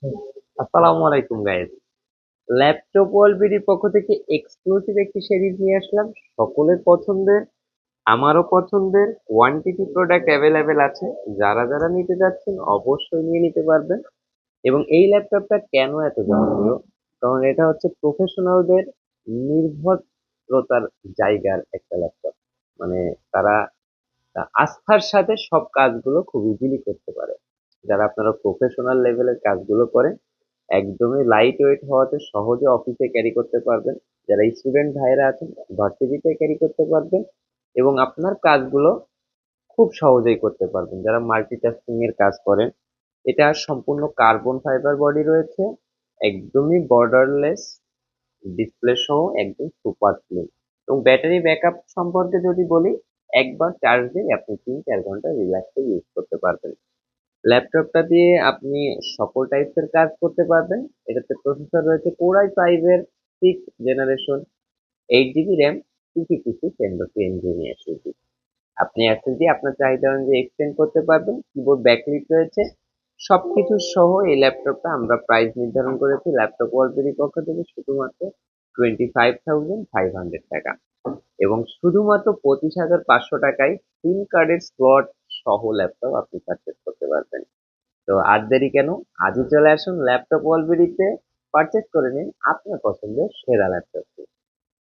আসসালামু আলাইকুম guys. Laptop ওয়ালবিডির পক্ষ থেকে এক্সক্লুসিভ একটি সিরিজ নিয়ে আসলাম। সকলের পছন্দের, আমারও পছন্দের ওয়ান্টিটি প্রোডাক্ট অ্যাভেলেবেল আছে। যারা যারা নিতে যাচ্ছেন অবশ্যই নিয়ে নিতে পারবেন। এবং এই ল্যাপটপটা কেন এত জনপ্রিয়, কারণ এটা হচ্ছে প্রফেশনালদের নির্ভরতার জায়গার একটা ল্যাপটপ। মানে তারা আস্থার সাথে সব কাজগুলো খুব ইজিলি করতে পারে। যারা আপনারা প্রফেশনাল লেভেলের কাজগুলো করেন, একদমই লাইট ওয়েট হওয়াতে সহজে অফিসে ক্যারি করতে পারবেন। যারা স্টুডেন্ট ভাইরা আছেন, ভার্সিটিতে ক্যারি করতে পারবেন এবং আপনার কাজগুলো খুব সহজেই করতে পারবেন। যারা মাল্টিটাস্কিং এর কাজ করেন, এটা সম্পূর্ণ কার্বন ফাইবার বডি রয়েছে, একদমই বর্ডারলেস ডিসপ্লে সহ একদম সুপার স্লিম। এবং ব্যাটারি ব্যাকআপ সম্পর্কে যদি বলি, একবার চার্জ দিয়ে আপনি 3-4 ঘন্টা রিল্যাক্সে ইউজ করতে পারবেন। ল্যাপটপটা দিয়ে আপনি সকল টাইপসের কাজ করতে পারবেন। এটাতে প্রসেসর রয়েছে কোর i5 এর 6th জেনারেশন, 8 জিবি র্যাম, 256 এমডট ইঞ্জিনিয়ার সিপি। আপনি এসএসডি আপনার চাহিদা অনুযায়ী এক্সটেন্ড করতে পারবেন। কিবোর্ড ব্যাকলিট রয়েছে। সবকিছু সহ এই ল্যাপটপটা আমরা প্রাইস নির্ধারণ করেছি ল্যাপটপ ওয়ার্ল্ডের পক্ষ থেকে শুধুমাত্র 25,500 টাকা, এবং শুধুমাত্র 25,500 টাকায় সিম কার্ডের স্লট সহ ল্যাপটপ আপনি পারচেস করতে পারবেন। তো আর দেরি কেন, আজই চলে আসুন ল্যাপটপ ওয়ালবিডিতে, পারচেস করে নিন আপনার পছন্দের সেরা ল্যাপটপটি।